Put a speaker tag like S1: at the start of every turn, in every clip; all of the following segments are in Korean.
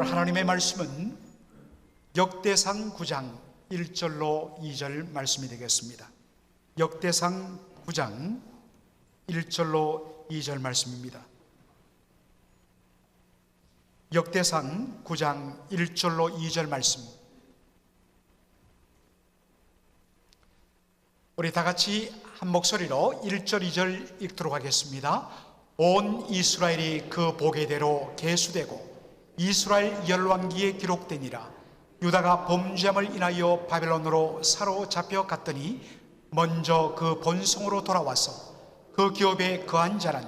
S1: 오늘 하나님의 말씀은 역대상 9장 1절로 2절 말씀이 되겠습니다. 역대상 9장 1절로 2절 말씀입니다. 역대상 9장 1절로 2절 말씀, 우리 다 같이 한 목소리로 1절 2절 읽도록 하겠습니다. 온 이스라엘이 그 보게대로 계수되고 이스라엘 열왕기에 기록되니라. 유다가 범죄함을 인하여 바벨론으로 사로잡혀 갔더니 먼저 그 본성으로 돌아와서 그 기업에 거한 자는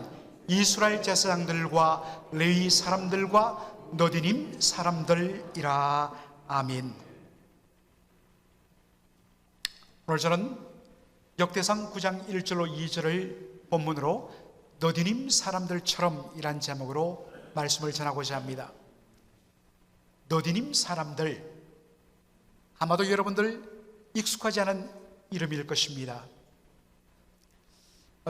S1: 이스라엘 제사장들과 레위 사람들과 너디님 사람들이라. 아멘. 오늘 저는 역대상 9장 1절로 2절을 본문으로 너디님 사람들처럼 이란 제목으로 말씀을 전하고자 합니다. 너디님 사람들, 아마도 여러분들 익숙하지 않은 이름일 것입니다.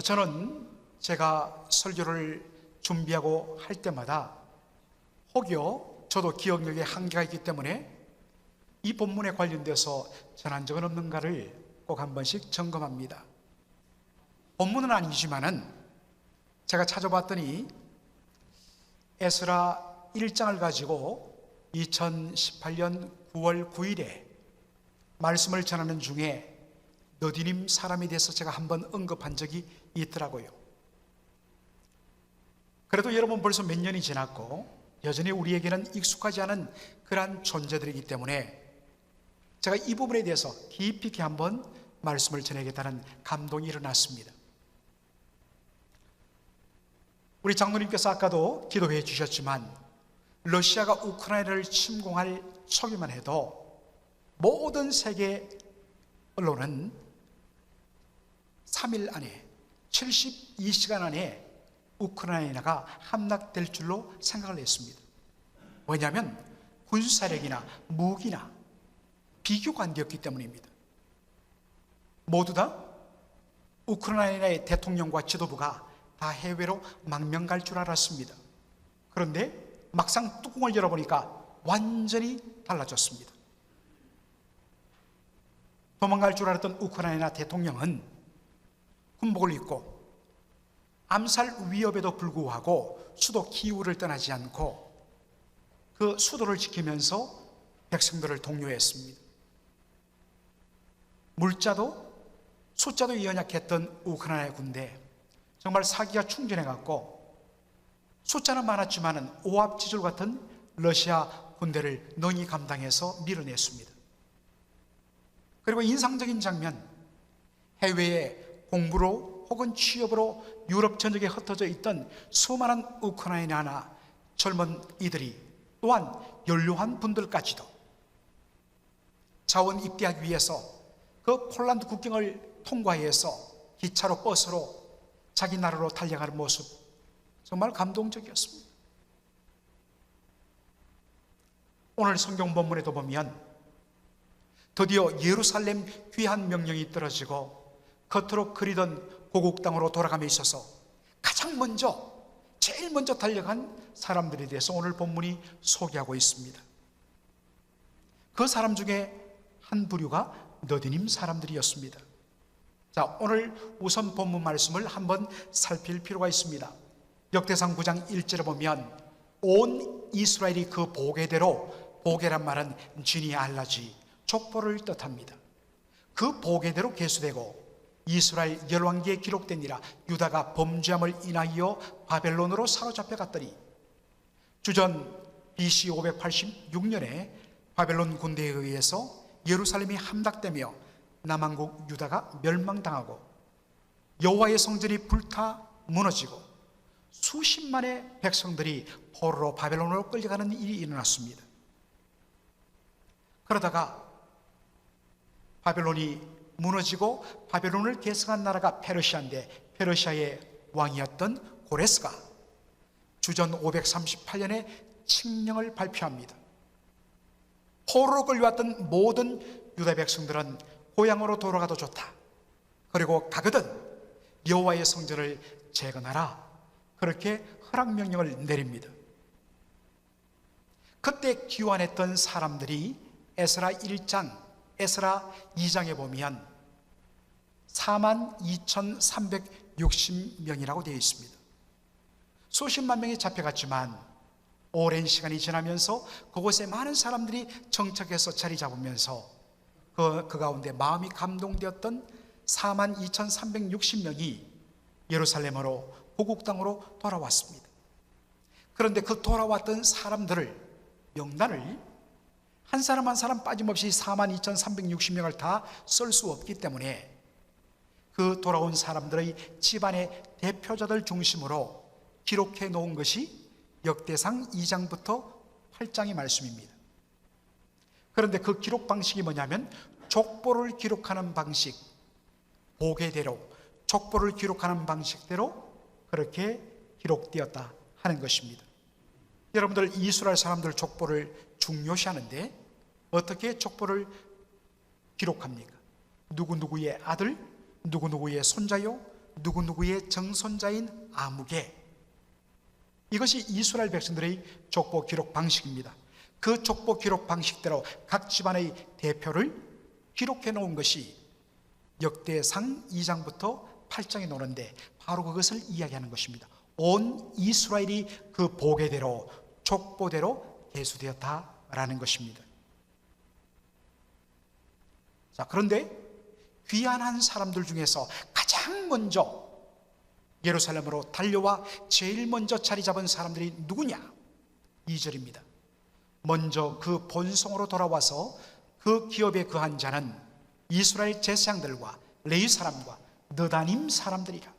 S1: 저는 제가 설교를 준비하고 할 때마다 혹여 저도 기억력에 한계가 있기 때문에 이 본문에 관련돼서 전한 적은 없는가를 꼭 한 번씩 점검합니다. 본문은 아니지만은 제가 찾아봤더니 에스라 1장을 가지고 2018년 9월 9일에 말씀을 전하는 중에 너디님 사람에 대해서 제가 한번 언급한 적이 있더라고요. 그래도 여러분 벌써 몇 년이 지났고 여전히 우리에게는 익숙하지 않은 그러한 존재들이기 때문에 제가 이 부분에 대해서 깊이 있게 한번 말씀을 전하겠다는 감동이 일어났습니다. 우리 장로님께서 아까도 기도해 주셨지만 러시아가 우크라이나를 침공할 초기만 해도 모든 세계 언론은 3일 안에 72시간 안에 우크라이나가 함락될 줄로 생각을 했습니다. 왜냐하면 군사력이나 무기나 비교가 안 되었기 때문입니다. 모두 다 우크라이나의 대통령과 지도부가 다 해외로 망명 갈 줄 알았습니다. 그런데 막상 뚜껑을 열어보니까 완전히 달라졌습니다. 도망갈 줄 알았던 우크라이나 대통령은 군복을 입고 암살 위협에도 불구하고 수도 키이우를 떠나지 않고 그 수도를 지키면서 백성들을 독려했습니다. 물자도 숫자도 연약했던 우크라이나 군대, 정말 사기가 충전해갖고 숫자는 많았지만은 오합지졸 같은 러시아 군대를 능히 감당해서 밀어냈습니다. 그리고 인상적인 장면, 해외에 공부로 혹은 취업으로 유럽 전역에 흩어져 있던 수많은 우크라이나나 젊은 이들이 또한 연료한 분들까지도 자원 입대하기 위해서 그 폴란드 국경을 통과해서 기차로 버스로 자기 나라로 달려가는 모습, 정말 감동적이었습니다. 오늘 성경 본문에도 보면 드디어 예루살렘 귀환 명령이 떨어지고 겉으로 그리던 고국 땅으로 감에 있어서 가장 먼저 제일 먼저 달려간 사람들에 대해서 오늘 본문이 소개하고 있습니다. 그 사람 중에 한 부류가 너디님 사람들이었습니다. 자, 오늘 우선 본문 말씀을 한번 살필 필요가 있습니다. 역대상 9장 1절에 보면 온 이스라엘이 그 보게대로, 보게란 말은 지니알라지, 족보를 뜻합니다. 그 보게대로 계수되고 이스라엘 열왕기에 기록되니라. 유다가 범죄함을 인하여 바벨론으로 사로잡혀 갔더니 주전 BC 586년에 바벨론 군대에 의해서 예루살렘이 함락되며 남왕국 유다가 멸망당하고 여호와의 성전이 불타 무너지고 수십만의 백성들이 포로로 바벨론으로 끌려가는 일이 일어났습니다. 그러다가 바벨론이 무너지고 바벨론을 계승한 나라가 페르시아인데 페르시아의 왕이었던 고레스가 주전 538년에 칙령을 발표합니다. 포로로 끌려왔던 모든 유다 백성들은 고향으로 돌아가도 좋다. 그리고 가거든 여호와의 성전을 재건하라. 그렇게 허락명령을 내립니다. 그때 귀환했던 사람들이 에스라 1장, 에스라 2장에 보면 42,360명이라고 되어 있습니다. 수십만 명이 잡혀갔지만 오랜 시간이 지나면서 그곳에 많은 사람들이 정착해서 자리 잡으면서 그 가운데 마음이 감동되었던 42,360명이 예루살렘으로 고국 땅으로 돌아왔습니다. 그런데 그 돌아왔던 사람들을, 명단을 한 사람 한 사람 빠짐없이 42,360명을 다 쓸 수 없기 때문에 그 돌아온 사람들의 집안의 대표자들 중심으로 기록해 놓은 것이 역대상 2장부터 8장의 말씀입니다. 그런데 그 기록 방식이 뭐냐면 족보를 기록하는 방식, 보게대로 족보를 기록하는 방식대로 그렇게 기록되었다 하는 것입니다. 여러분들 이스라엘 사람들 족보를 중요시하는데 어떻게 족보를 기록합니까? 누구누구의 아들, 누구누구의 손자요, 누구누구의 정손자인 아무개. 이것이 이스라엘 백성들의 족보 기록 방식입니다. 그 족보 기록 방식대로 각 집안의 대표를 기록해 놓은 것이 역대상 2장부터 8장에 나오는데 바로 그것을 이야기하는 것입니다. 온 이스라엘이 그 보게대로 족보대로 계수되었다라는 것입니다. 자, 그런데 귀환한 사람들 중에서 가장 먼저 예루살렘으로 달려와 제일 먼저 자리 잡은 사람들이 누구냐? 2절입니다. 먼저 그 본성으로 돌아와서 그 기업에 거한 자는 이스라엘 제사장들과 레위 사람과 느다님 사람들이라.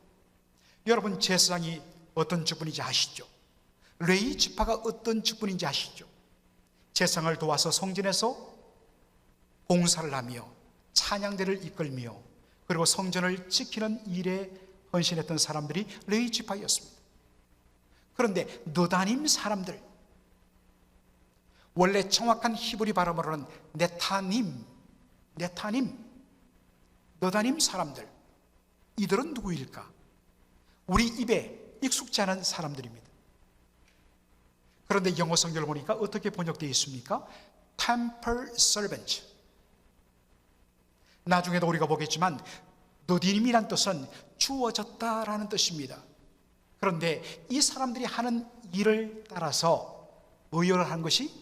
S1: 여러분, 제사장이 어떤 직분인지 아시죠? 레위 지파가 어떤 직분인지 아시죠? 제사장을 도와서 성전에서 봉사를 하며 찬양대를 이끌며 그리고 성전을 지키는 일에 헌신했던 사람들이 레위 지파였습니다. 그런데 느다님 사람들, 원래 정확한 히브리 발음으로는 네타님, 느다님 사람들, 이들은 누구일까? 우리 입에 익숙지 않은 사람들입니다. 그런데 영어 성경을 보니까 어떻게 번역되어 있습니까? Temple servant. 나중에도 우리가 보겠지만 느디님이란 뜻은 주어졌다라는 뜻입니다. 그런데 이 사람들이 하는 일을 따라서 의역을 한 것이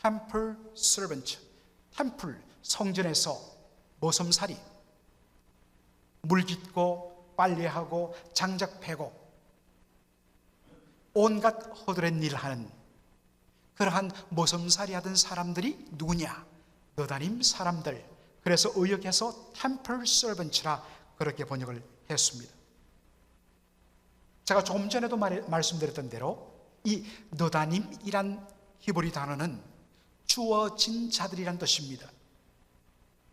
S1: Temple servant, 템플, 성전에서 모섬살이, 물 깃고 빨래하고 장작 패고 온갖 허드렛 일을 하는 그러한 모섬살이 하던 사람들이 누구냐? 느다님 사람들. 그래서 의역해서 템플 서번츠라 그렇게 번역을 했습니다. 제가 조금 전에도 말씀드렸던 대로 이 느다님이란 히브리 단어는 주어진 자들이란 뜻입니다.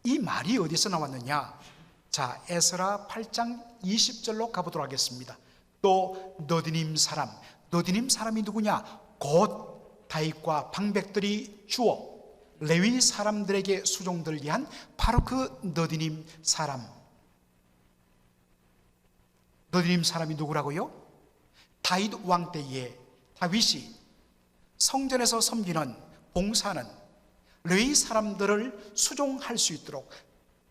S1: 이 말이 어디서 나왔느냐? 자, 에스라 8장 20절로 가보도록 하겠습니다. 또 느디님 사람이 누구냐? 곧 다윗과 방백들이 주어 레위 사람들에게 수종들을 위한 바로 그 느디님 사람. 느디님 사람이 누구라고요? 다윗 왕 때에 다윗이 성전에서 섬기는 봉사는 레위 사람들을 수종할 수 있도록,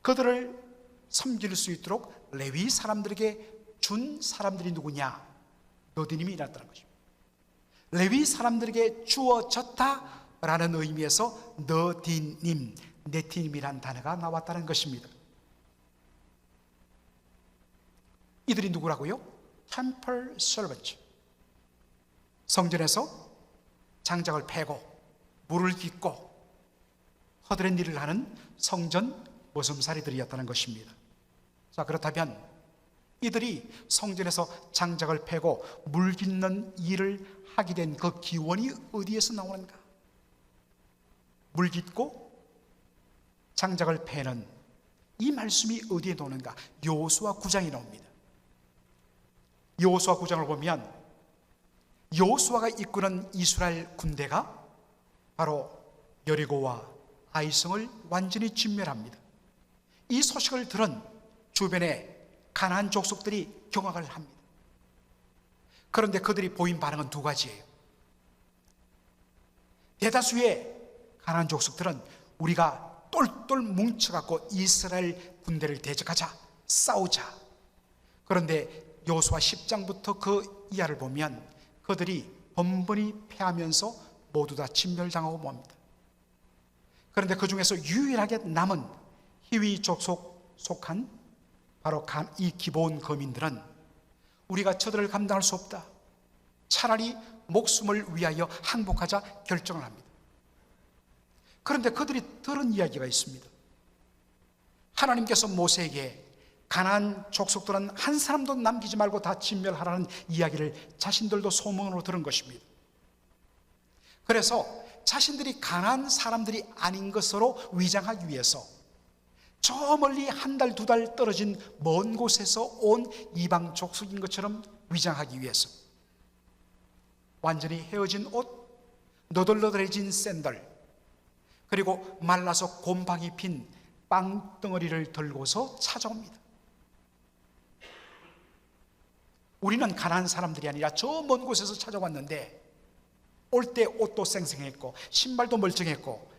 S1: 그들을 섬길 수 있도록 레위 사람들에게 준 사람들이 누구냐? 느디님이 일어났다는 것입니다. 레위 사람들에게 주어졌다라는 의미에서 느디님, 네티님이란 단어가 나왔다는 것입니다. 이들이 누구라고요? Temple servant. 성전에서 장작을 패고 물을 깃고 허드렛 일을 하는 성전 모섬살이들이었다는 것입니다. 자, 그렇다면 이들이 성전에서 장작을 패고 물 깃는 일을 하게 된 그 기원이 어디에서 나오는가? 물 깃고 장작을 패는 이 말씀이 어디에 나오는가? 여호수아 9장에 나옵니다. 여호수아 9장을 보면 여호수아가 이끄는 이스라엘 군대가 바로 여리고와 아이성을 완전히 진멸합니다. 이 소식을 들은 주변의 가나안 족속들이 경악을 합니다. 그런데 그들이 보인 반응은 두 가지예요. 대다수의 가나안 족속들은 우리가 똘똘 뭉쳐갖고 이스라엘 군대를 대적하자, 싸우자. 그런데 여호수아 10장부터 그 이하를 보면 그들이 번번이 패하면서 모두 다 진멸당하고 맙니다. 그런데 그 중에서 유일하게 남은 히위 족속 속한 바로 이 기브온 거민들은 우리가 저들을 감당할 수 없다, 차라리 목숨을 위하여 항복하자 결정을 합니다. 그런데 그들이 들은 이야기가 있습니다. 하나님께서 모세에게 가나안 족속들은 한 사람도 남기지 말고 다 진멸하라는 이야기를 자신들도 소문으로 들은 것입니다. 그래서 자신들이 가나안 사람들이 아닌 것으로 위장하기 위해서 저 멀리 한 달, 두 달 떨어진 먼 곳에서 온 이방 족속인 것처럼 위장하기 위해서 완전히 헤어진 옷, 너덜너덜해진 샌들, 그리고 말라서 곰팡이 핀 빵덩어리를 들고서 찾아옵니다. 우리는 가난한 사람들이 아니라 저 먼 곳에서 찾아왔는데 올 때 옷도 쌩쌩했고 신발도 멀쩡했고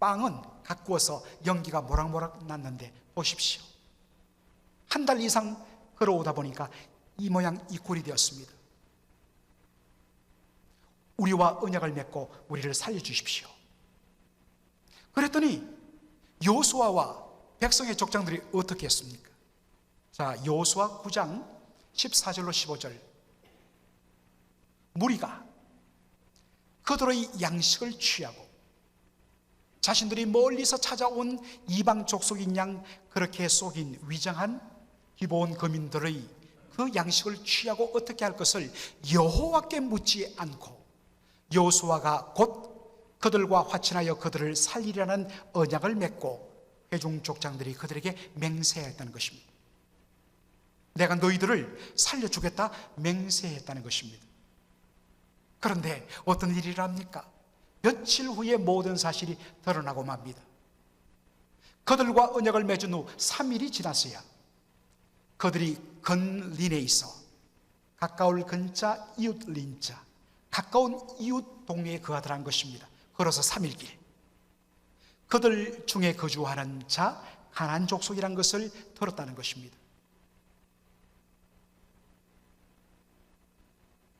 S1: 빵은 가꾸어서 연기가 모락모락 났는데 보십시오. 한 달 이상 걸어오다 보니까 이 모양 이 꼴이 되었습니다. 우리와 언약을 맺고 우리를 살려주십시오. 그랬더니 여호수아와 백성의 족장들이 어떻게 했습니까? 자, 여호수아 9장 14절로 15절. 무리가 그들의 양식을 취하고 자신들이 멀리서 찾아온 이방 족속인 양 그렇게 속인 위장한 기브온 거민들의 그 양식을 취하고 어떻게 할 것을 여호와께 묻지 않고 여호수아가 곧 그들과 화친하여 그들을 살리려는 언약을 맺고 회중 족장들이 그들에게 맹세했다는 것입니다. 내가 너희들을 살려주겠다 맹세했다는 것입니다. 그런데 어떤 일이 일어납니까? 며칠 후에 모든 사실이 드러나고 맙니다. 그들과 언약을 맺은 후 3일이 지났어야 그들이 근린에 있어 가까울 근자 이웃 린자, 가까운 이웃 동네에 거하더란 것입니다. 걸어서 3일 길. 그들 중에 거주하는 자 가나안 족속이란 것을 들었다는 것입니다.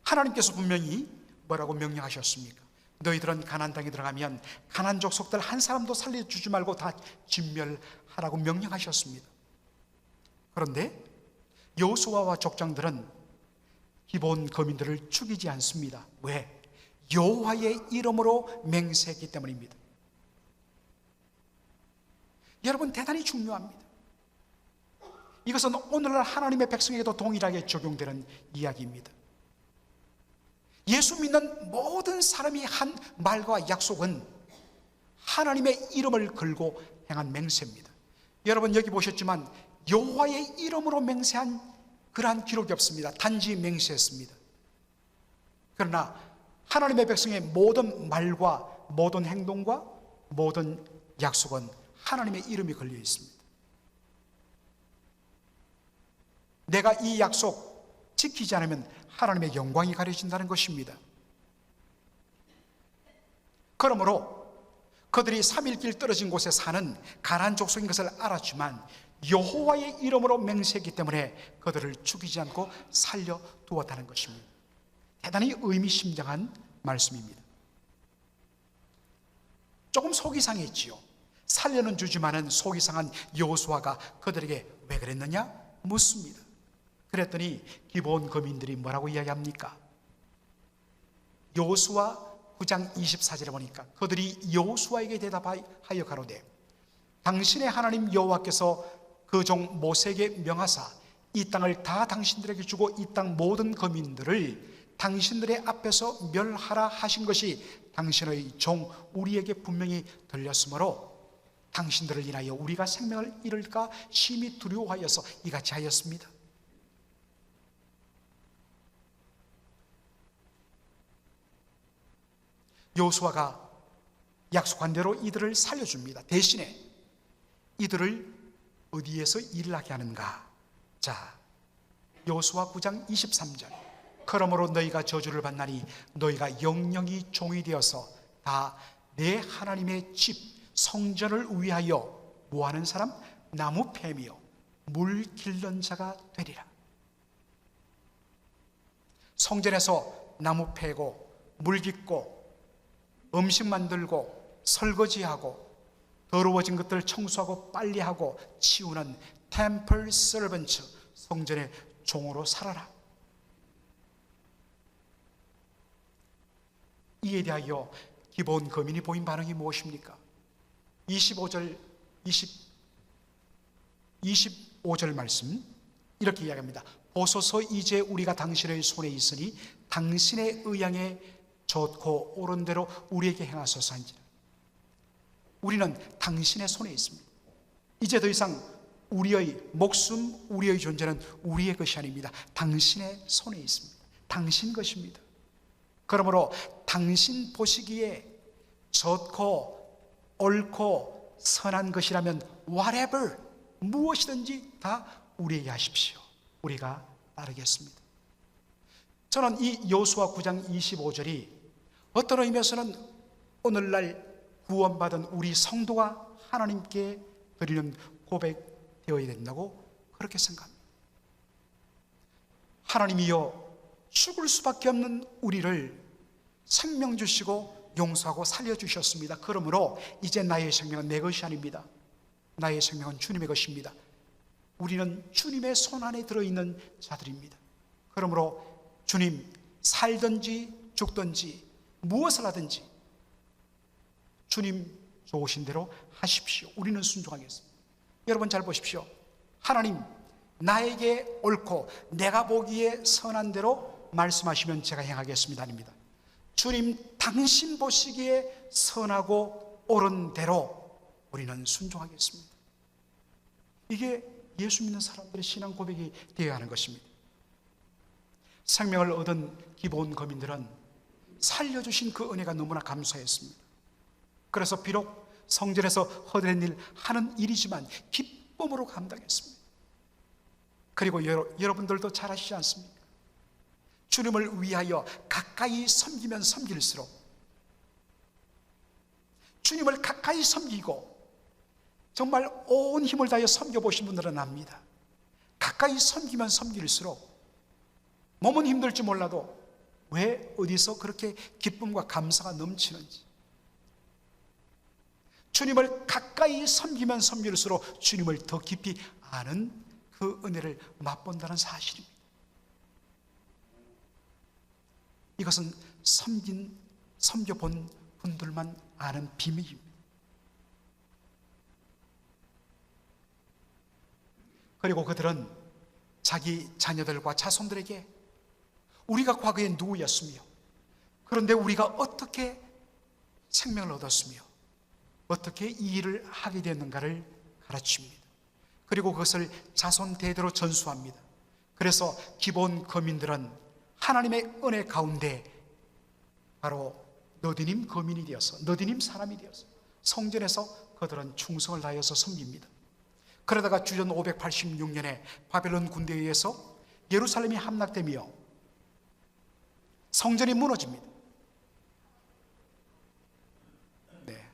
S1: 하나님께서 분명히 뭐라고 명령하셨습니까? 너희들은 가나안 땅에 들어가면 가나안 족속들 한 사람도 살려주지 말고 다 진멸하라고 명령하셨습니다. 그런데 여호수아와 족장들은 기브온 거민들을 죽이지 않습니다. 왜? 여호와의 이름으로 맹세했기 때문입니다. 여러분, 대단히 중요합니다. 이것은 오늘날 하나님의 백성에게도 동일하게 적용되는 이야기입니다. 예수 믿는 모든 사람이 한 말과 약속은 하나님의 이름을 걸고 행한 맹세입니다. 여러분, 여기 보셨지만 여호와의 이름으로 맹세한 그러한 기록이 없습니다. 단지 맹세했습니다. 그러나 하나님의 백성의 모든 말과 모든 행동과 모든 약속은 하나님의 이름이 걸려 있습니다. 내가 이 약속 지키지 않으면 하나님의 영광이 가려진다는 것입니다. 그러므로 그들이 3일 길 떨어진 곳에 사는 가나안 족속인 것을 알았지만 여호와의 이름으로 맹세했기 때문에 그들을 죽이지 않고 살려두었다는 것입니다. 대단히 의미심장한 말씀입니다. 조금 속이 상했지요. 살려는 주지만은 속이 상한 여호수아가 그들에게 왜 그랬느냐 묻습니다. 그랬더니 기브온 거민들이 뭐라고 이야기합니까? 여호수아 9장 24절에 보니까 그들이 여호수아에게 대답하여 가로되 당신의 하나님 여호와께서 그 종 모세에게 명하사 이 땅을 다 당신들에게 주고 이 땅 모든 거민들을 당신들의 앞에서 멸하라 하신 것이 당신의 종 우리에게 분명히 들렸으므로 당신들을 인하여 우리가 생명을 잃을까 심히 두려워하여서 이같이 하였습니다. 여호수아가 약속한 대로 이들을 살려줍니다. 대신에 이들을 어디에서 일을 하게 하는가? 자, 여호수아 9장 23절. 그러므로 너희가 저주를 받나니 너희가 영영이 종이 되어서 다 내 하나님의 집 성전을 위하여 뭐하는 사람? 나무 패며 물 길른 자가 되리라. 성전에서 나무 패고 물 깃고 음식 만들고 설거지하고 더러워진 것들을 청소하고 빨리하고 치우는 템플 서번트, 성전의 종으로 살아라. 이에 대하여 기본 거민이 보인 반응이 무엇입니까? 25절 말씀 이렇게 이야기합니다. 보소서 이제 우리가 당신의 손에 있으니 당신의 의향에 좋고 옳은 대로 우리에게 행하소서 한지라. 우리는 당신의 손에 있습니다. 이제 더 이상 우리의 목숨, 우리의 존재는 우리의 것이 아닙니다. 당신의 손에 있습니다. 당신 것입니다. 그러므로 당신 보시기에 좋고 옳고 선한 것이라면 whatever, 무엇이든지 다 우리에게 하십시오. 우리가 따르겠습니다. 저는 이 여호수아 9장 25절이 어떤 의미에서는 오늘날 구원받은 우리 성도가 하나님께 드리는 고백되어야 된다고 그렇게 생각합니다. 하나님이여, 죽을 수밖에 없는 우리를 생명 주시고 용서하고 살려주셨습니다. 그러므로 이제 나의 생명은 내 것이 아닙니다. 나의 생명은 주님의 것입니다. 우리는 주님의 손 안에 들어있는 자들입니다. 그러므로 주님, 살든지 죽든지 무엇을 하든지 주님 좋으신 대로 하십시오. 우리는 순종하겠습니다. 여러분 잘 보십시오. 하나님, 나에게 옳고 내가 보기에 선한 대로 말씀하시면 제가 행하겠습니다. 아닙니다. 주님, 당신 보시기에 선하고 옳은 대로 우리는 순종하겠습니다. 이게 예수 믿는 사람들의 신앙 고백이 되어야 하는 것입니다. 생명을 얻은 기본 거민들은 살려주신 그 은혜가 너무나 감사했습니다. 그래서 비록 성전에서 헛된 일 하는 일이지만 기쁨으로 감당했습니다. 그리고 여러분들도 잘 아시지 않습니까? 주님을 위하여 가까이 섬기면 섬길수록, 주님을 가까이 섬기고 정말 온 힘을 다해 섬겨보신 분들은 압니다. 가까이 섬기면 섬길수록 몸은 힘들지 몰라도 왜 어디서 그렇게 기쁨과 감사가 넘치는지, 주님을 가까이 섬기면 섬길수록 주님을 더 깊이 아는 그 은혜를 맛본다는 사실입니다. 이것은 섬겨본 분들만 아는 비밀입니다. 그리고 그들은 자기 자녀들과 자손들에게 우리가 과거에 누구였으며, 그런데 우리가 어떻게 생명을 얻었으며 어떻게 이 일을 하게 됐는가를 가르칩니다. 그리고 그것을 자손 대대로 전수합니다. 그래서 기본 거민들은 하나님의 은혜 가운데 바로 너디님 거민이 되어서, 너디님 사람이 되어서 성전에서 그들은 충성을 다해서 섬깁니다. 그러다가 주전 586년에 바벨론 군대에 의해서 예루살렘이 함락되며 성전이 무너집니다. 네.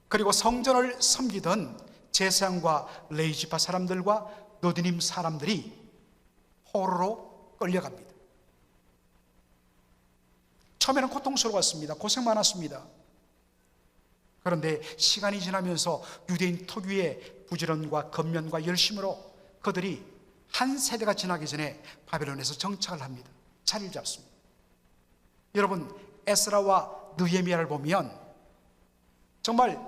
S1: 그리고 성전을 섬기던 제사장과 레위지파 사람들과 너디님 사람들이 포로로 끌려갑니다. 처음에는 고통스러웠습니다. 고생 많았습니다. 그런데 시간이 지나면서 유대인 특유의 부지런과 겉면과 열심으로 그들이 한 세대가 지나기 전에 바벨론에서 정착을 합니다. 자리를 잡습니다. 여러분, 에스라와 느헤미야를 보면 정말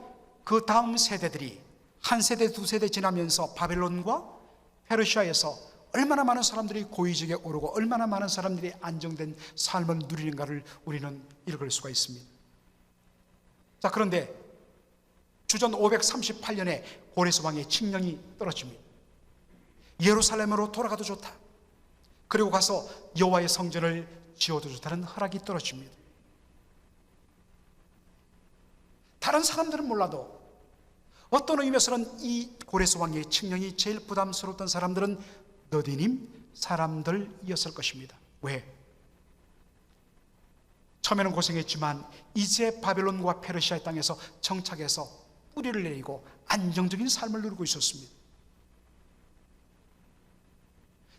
S1: 그 다음 세대들이 한 세대 두 세대 지나면서 바벨론과 페르시아에서 얼마나 많은 사람들이 고위직에 오르고 얼마나 많은 사람들이 안정된 삶을 누리는가를 우리는 읽을 수가 있습니다. 자, 그런데 주전 538년에 고레스 왕의 칙령이 떨어집니다. 예루살렘으로 돌아가도 좋다, 그리고 가서 여호와의 성전을 지어도 좋다는 허락이 떨어집니다. 다른 사람들은 몰라도 어떤 의미에서는 이 고레스 왕의 칙령이 제일 부담스러웠던 사람들은 너디님 사람들이었을 것입니다. 왜? 처음에는 고생했지만 이제 바벨론과 페르시아의 땅에서 정착해서 뿌리를 내리고 안정적인 삶을 누리고 있었습니다.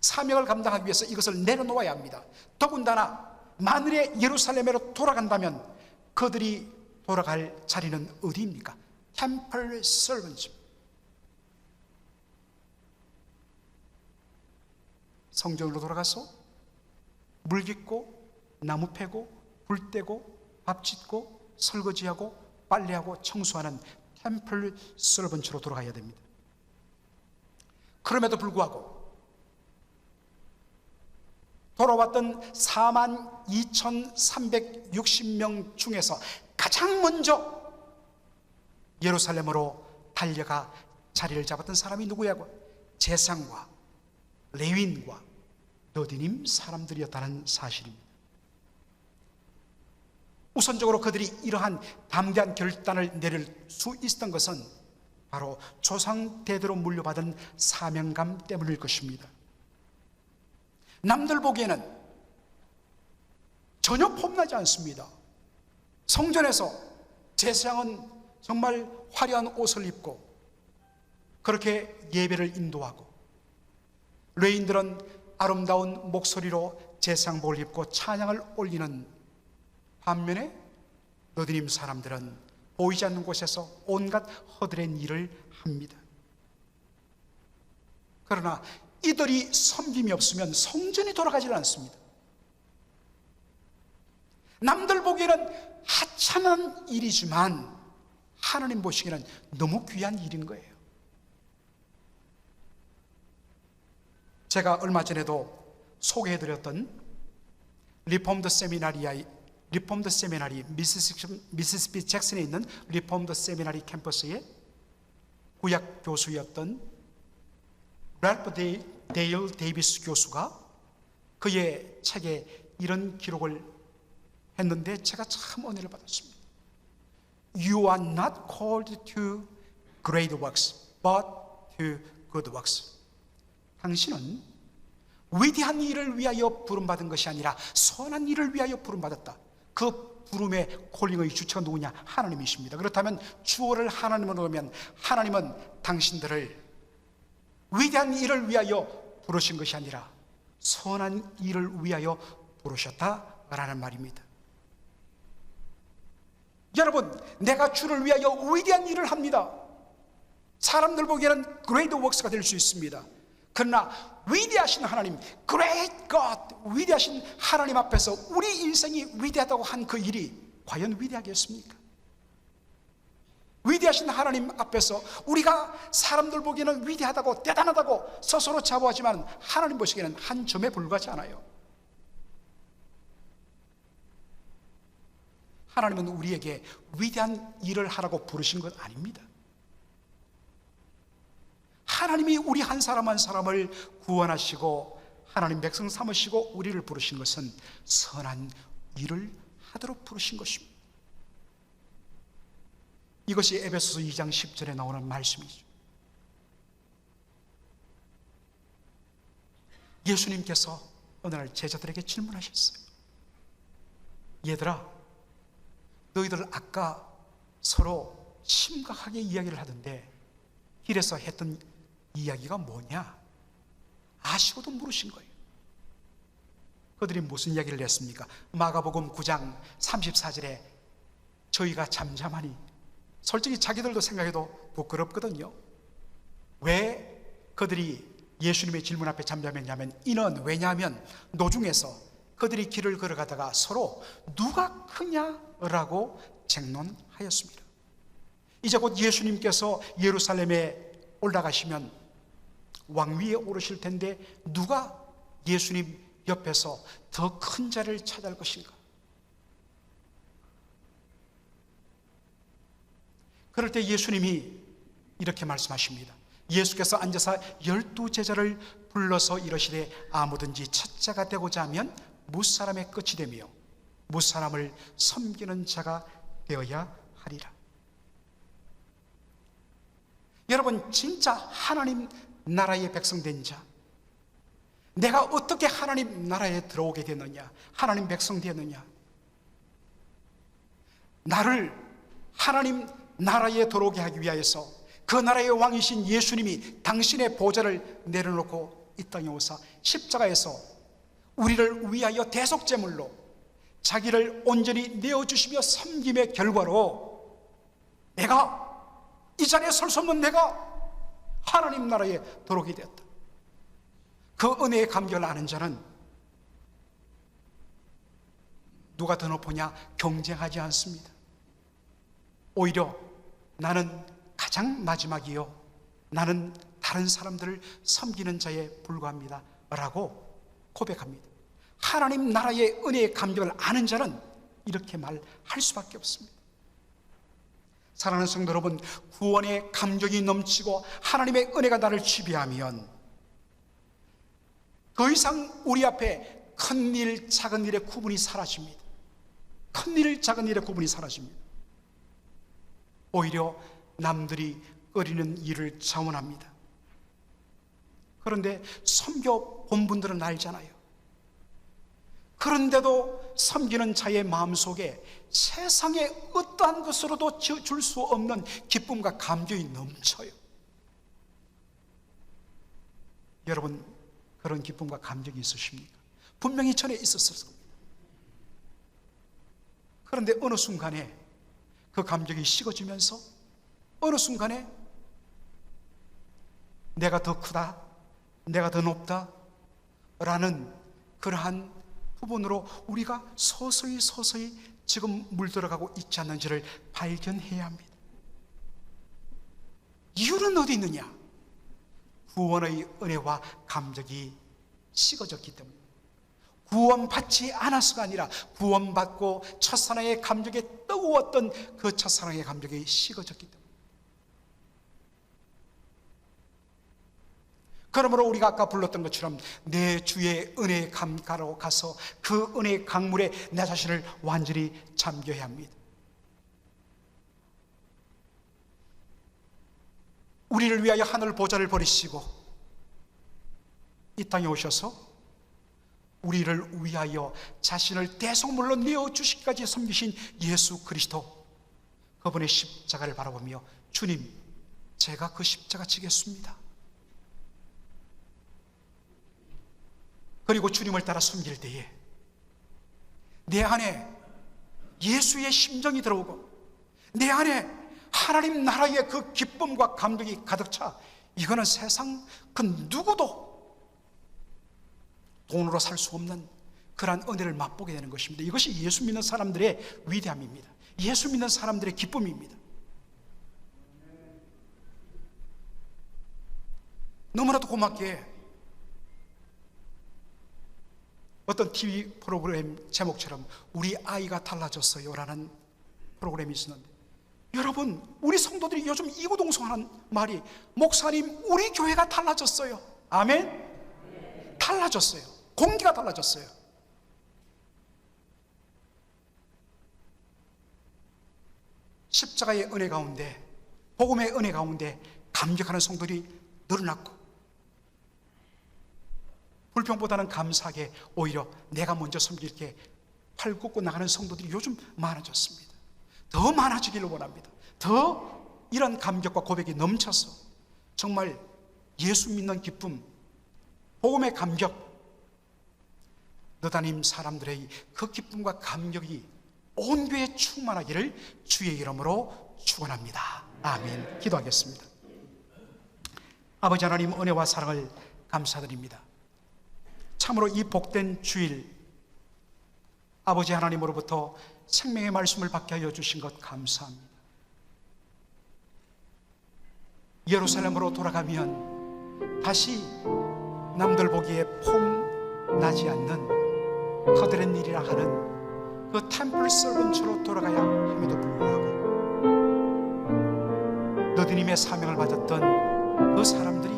S1: 사명을 감당하기 위해서 이것을 내려놓아야 합니다. 더군다나 만일에 예루살렘으로 돌아간다면 그들이 돌아갈 자리는 어디입니까? 템플 서번트. 성전으로 돌아가서 물 깃고 나무 패고 불 떼고 밥 짓고 설거지하고 빨래하고 청소하는 템플 서번트로 돌아가야 됩니다. 그럼에도 불구하고 돌아왔던 42,360명 중에서 가장 먼저 예루살렘으로 달려가 자리를 잡았던 사람이 누구냐고? 제사장과 레위인과 너디님 사람들이었다는 사실입니다. 우선적으로 그들이 이러한 담대한 결단을 내릴 수 있었던 것은 바로 조상 대대로 물려받은 사명감 때문일 것입니다. 남들 보기에는 전혀 폼나지 않습니다. 성전에서 제사장은 정말 화려한 옷을 입고 그렇게 예배를 인도하고, 레위인들은 아름다운 목소리로 제사장복을 입고 찬양을 올리는 반면에 너디님 사람들은 보이지 않는 곳에서 온갖 허드렛 일을 합니다. 그러나 이들이 섬김이 없으면 성전이 돌아가지 않습니다. 남들 보기에는 하찮은 일이지만 하나님 보시기에는 너무 귀한 일인 거예요. 제가 얼마 전에도 소개해드렸던 리폼드 세미나리 미시시피 잭슨에 있는 리폼드 세미나리 캠퍼스의 구약 교수였던 랄프 데일 데이비스 교수가 그의 책에 이런 기록을 했는데 제가 참 은혜를 받았습니다. You are not called to great works, but to good works. 당신은 위대한 일을 위하여 부름받은 것이 아니라 선한 일을 위하여 부름받았다. 그 부름의 콜링의 주체가 누구냐? 하나님이십니다. 그렇다면 주어를 하나님으로 놓으면 하나님은 당신들을 위대한 일을 위하여 부르신 것이 아니라 선한 일을 위하여 부르셨다라는 말입니다. 여러분, 내가 주를 위하여 위대한 일을 합니다. 사람들 보기에는 great works가 될 수 있습니다. 그러나 위대하신 하나님, great God, 위대하신 하나님 앞에서 우리 인생이 위대하다고 한 그 일이 과연 위대하겠습니까? 위대하신 하나님 앞에서 우리가 사람들 보기에는 위대하다고 대단하다고 스스로 자부하지만 하나님 보시기에는 한 점에 불과하지 않아요. 하나님은 우리에게 위대한 일을 하라고 부르신 것 아닙니다. 하나님이 우리 한 사람 한 사람을 구원하시고 하나님 백성 삼으시고 우리를 부르신 것은 선한 일을 하도록 부르신 것입니다. 이것이 에베소서 2장 10절에 나오는 말씀이죠. 예수님께서 어느 날 제자들에게 질문하셨어요. 얘들아, 너희들 아까 서로 심각하게 이야기를 하던데 길에서 했던 이야기가 뭐냐? 아시고도 물으신 거예요. 그들이 무슨 이야기를 했습니까? 마가복음 9장 34절에 저희가 잠잠하니, 솔직히 자기들도 생각해도 부끄럽거든요. 왜 그들이 예수님의 질문 앞에 잠잠했냐면, 이는 왜냐하면 노중에서 그들이 길을 걸어가다가 서로 누가 크냐라고 쟁론하였습니다. 이제 곧 예수님께서 예루살렘에 올라가시면 왕위에 오르실 텐데 누가 예수님 옆에서 더 큰 자리를 차지할 것인가? 그럴 때 예수님이 이렇게 말씀하십니다. 예수께서 앉아서 12제자를 불러서 이러시되 아무든지 첫자가 되고자 하면 무사람의 끝이 되며 무사람을 섬기는 자가 되어야 하리라. 여러분, 진짜 하나님 나라의 백성 된 자, 내가 어떻게 하나님 나라에 들어오게 되느냐, 하나님 백성 되느냐, 나를 하나님 나라에 들어오게 하기 위하여서 그 나라의 왕이신 예수님이 당신의 보좌를 내려놓고 이 땅에 오사 십자가에서 우리를 위하여 대속제물로 자기를 온전히 내어주시며 섬김의 결과로 내가 이 자리에 설 수 없는 내가 하나님 나라에 들어오게 되었다. 그 은혜의 감격을 아는 자는 누가 더 높으냐 경쟁하지 않습니다. 오히려 나는 가장 마지막이요, 나는 다른 사람들을 섬기는 자에 불과합니다 라고 고백합니다. 하나님 나라의 은혜의 감격을 아는 자는 이렇게 말할 수밖에 없습니다. 사랑하는 성도 여러분, 구원의 감격이 넘치고 하나님의 은혜가 나를 지배하면 더 이상 우리 앞에 큰 일, 작은 일의 구분이 사라집니다. 큰 일, 작은 일의 구분이 사라집니다. 오히려 남들이 꺼리는 일을 자원합니다. 그런데 섬겨 본 분들은 알잖아요. 그런데도 섬기는 자의 마음속에 세상의 어떠한 것으로도 줄 수 없는 기쁨과 감격이 넘쳐요. 여러분, 그런 기쁨과 감격이 있으십니까? 분명히 전에 있었을 겁니다. 그런데 어느 순간에 그 감격이 식어지면서 어느 순간에 내가 더 크다, 내가 더 높다 라는 그러한 부분으로 우리가 서서히 지금 물들어가고 있지 않는지를 발견해야 합니다. 이유는 어디 있느냐? 구원의 은혜와 감격이 식어졌기 때문입니다. 구원받지 않아서가 아니라 구원받고 첫사랑의 감격에 뜨거웠던 그 첫사랑의 감격이 식어졌기 때문입니다. 그러므로 우리가 아까 불렀던 것처럼 내 주의 은혜의 강가로 가서 그 은혜의 강물에 내 자신을 완전히 잠겨야 합니다. 우리를 위하여 하늘 보좌를 버리시고 이 땅에 오셔서 우리를 위하여 자신을 대속물로 내어주시기까지 섬기신 예수 그리스도, 그분의 십자가를 바라보며 주님, 제가 그 십자가 지겠습니다. 그리고 주님을 따라 섬길 때에 내 안에 예수의 심정이 들어오고 내 안에 하나님 나라의 그 기쁨과 감격이 가득 차, 이거는 세상 그 누구도 돈으로 살 수 없는 그러한 은혜를 맛보게 되는 것입니다. 이것이 예수 믿는 사람들의 위대함입니다. 예수 믿는 사람들의 기쁨입니다. 너무나도 고맙게 어떤 TV 프로그램 제목처럼 우리 아이가 달라졌어요 라는 프로그램이 있었는데, 여러분, 우리 성도들이 요즘 이구동성하는 말이 목사님, 우리 교회가 달라졌어요. 아멘? 달라졌어요. 공기가 달라졌어요. 십자가의 은혜 가운데, 복음의 은혜 가운데 감격하는 성도들이 늘어났고, 불평보다는 감사하게 오히려 내가 먼저 섬길게 팔 굽고 나가는 성도들이 요즘 많아졌습니다. 더 많아지기를 원합니다. 더 이런 감격과 고백이 넘쳐서 정말 예수 믿는 기쁨, 복음의 감격, 너다님 사람들의 그 기쁨과 감격이 온 교회에 충만하기를 주의 이름으로 축원합니다. 아멘. 기도하겠습니다. 아버지 하나님, 은혜와 사랑을 감사드립니다. 참으로 이 복된 주일, 아버지 하나님으로부터 생명의 말씀을 받게 하여 주신 것 감사합니다. 예루살렘으로 돌아가면 다시 남들 보기에 폼 나지 않는 허드렛 일이라 하는 그 템플 서번처로 돌아가야 함에도 불구하고 너드님의 사명을 받았던 그 사람들이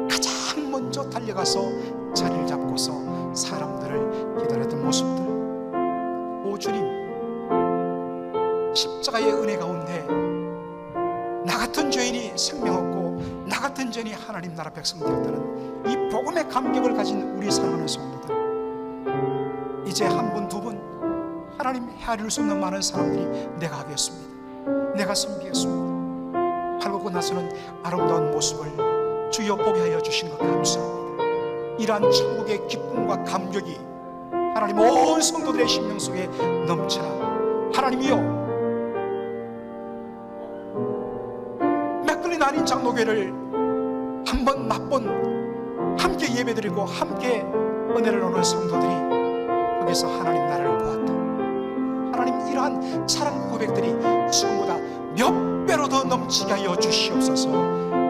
S1: 가장 먼저 달려가서 자리를 잡고서 사람들을 기다렸던 모습들, 오 주님, 십자가의 은혜 가운데 나 같은 죄인이 생명 얻고 나 같은 죄인이 하나님 나라 백성 되었다는 이 복음의 감격을 가진 우리 사랑하는 성도들, 이제 한 분, 두 분 하나님 헤아릴 수 없는 많은 사람들이 내가 하겠습니다, 내가 섬기겠습니다 하고 나서는 아름다운 모습을 주여 보게 하여 주신 것 감사합니다. 이러한 천국의 기쁨과 감격이 하나님 온 성도들의 심령 속에 넘쳐나 하나님이여 맥클린 한인 장로교회를 한 번 맛본 함께 예배드리고 함께 은혜를 나누는 성도들이 거기서 하나님 나라를 보았다. 하나님 이러한 사랑 고백들이 지금보다 몇 배로 더 넘치게 하여 주시옵소서.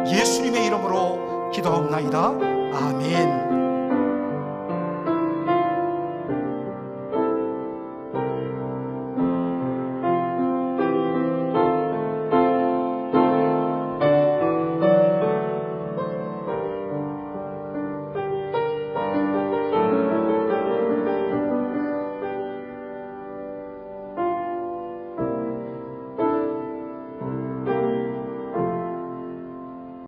S1: 예수님의 이름으로 기도하옵나이다. 아멘.